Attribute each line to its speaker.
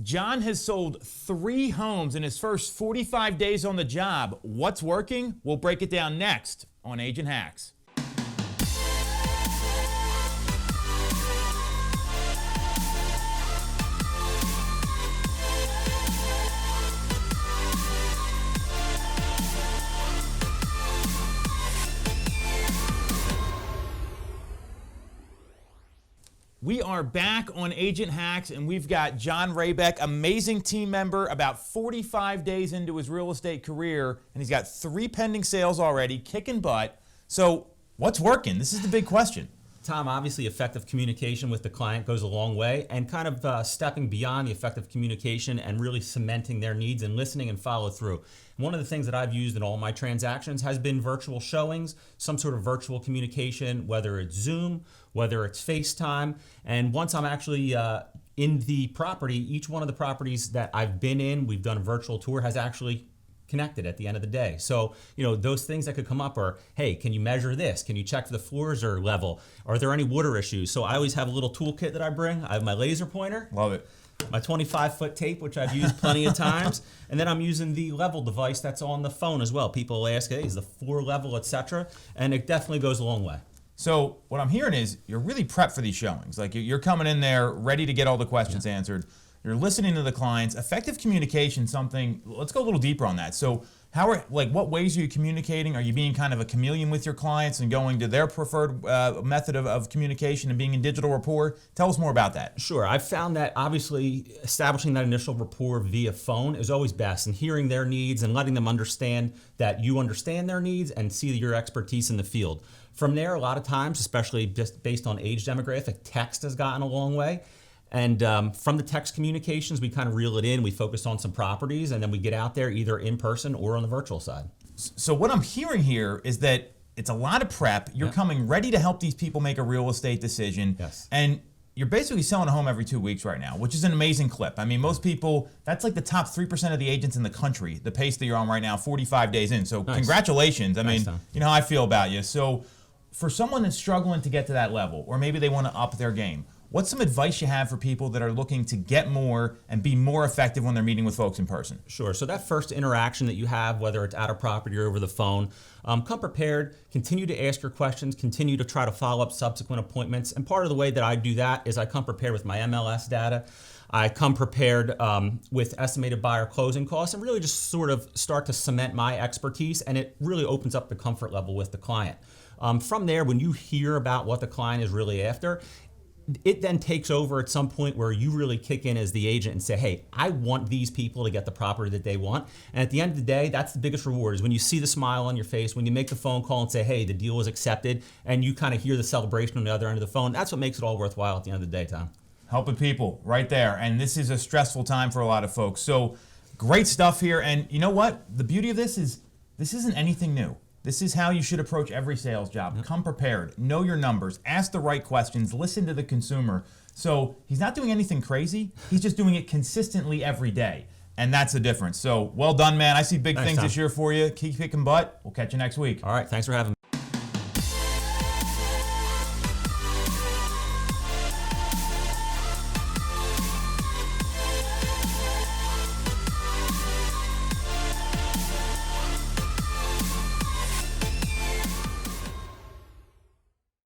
Speaker 1: John has sold 3 homes in his first 45 days on the job. What's working? We'll break it down next on Agent Hacks. We are back on Agent Hacks, and we've got John Rabik, amazing team member, about 45 days into his real estate career, and he's got 3 pending sales already, kicking butt. So what's working? This is the big question.
Speaker 2: Tom, obviously effective communication with the client goes a long way, and kind of stepping beyond the effective communication and really cementing their needs and listening and follow through. One of the things that I've used in all my transactions has been virtual showings, some sort of virtual communication, whether it's Zoom, whether it's FaceTime. And once I'm actually in the property, each one of the properties that I've been in, we've done a virtual tour, has actually connected at the end of the day. So, those things that could come up are, hey, can you measure this? Can you check if the floors are level? Are there any water issues? So I always have a little toolkit that I bring. I have my laser pointer.
Speaker 1: Love it.
Speaker 2: My 25-foot tape, which I've used plenty of times. And then I'm using the level device that's on the phone as well. People ask, hey, is the floor level, etc.? And it definitely goes a long way.
Speaker 1: So what I'm hearing is you're really prepped for these showings. Like you're coming in there ready to get all the questions answered. You're listening to the clients. Effective communication, something, let's go a little deeper on that. So what ways are you communicating? Are you being kind of a chameleon with your clients and going to their preferred method of communication and being in digital rapport? Tell us more about that.
Speaker 2: Sure. I've found that obviously establishing that initial rapport via phone is always best, and hearing their needs and letting them understand that you understand their needs and see your expertise in the field. From there, a lot of times, especially just based on age demographic, text has gotten a long way. And from the text communications, we kind of reel it in. We focus on some properties, and then we get out there either in person or on the virtual side.
Speaker 1: So what I'm hearing here is that it's a lot of prep. You're coming ready to help these people make a real estate decision.
Speaker 2: Yes.
Speaker 1: And you're basically selling a home every 2 weeks right now, which is an amazing clip. I mean, most people, that's like the top 3% of the agents in the country, the pace that you're on right now, 45 days in. So Congratulations. I mean, you know how I feel about you. So for someone that's struggling to get to that level, or maybe they want to up their game, what's some advice you have for people that are looking to get more and be more effective when they're meeting with folks in person?
Speaker 2: Sure. So that first interaction that you have, whether it's at a property or over the phone, come prepared, continue to ask your questions, continue to try to follow up subsequent appointments. And part of the way that I do that is I come prepared with my MLS data. I come prepared with estimated buyer closing costs, and really just sort of start to cement my expertise, and it really opens up the comfort level with the client. From there, when you hear about what the client is really after, it then takes over at some point where you really kick in as the agent and say, hey, I want these people to get the property that they want. And at the end of the day, that's the biggest reward, is when you see the smile on your face, when you make the phone call and say, hey, the deal was accepted, and you kind of hear the celebration on the other end of the phone. That's what makes it all worthwhile at the end of the day, Tom.
Speaker 1: Helping people right there. And this is a stressful time for a lot of folks. So great stuff here. And you know what? The beauty of this isn't anything new. This is how you should approach every sales job. Come prepared, know your numbers, ask the right questions, listen to the consumer. So he's not doing anything crazy. He's just doing it consistently every day. And that's the difference. So well done, man. I see big things
Speaker 2: Tom.
Speaker 1: this year for you. Keep kicking butt. We'll catch you next week.
Speaker 2: All right. Thanks for having me.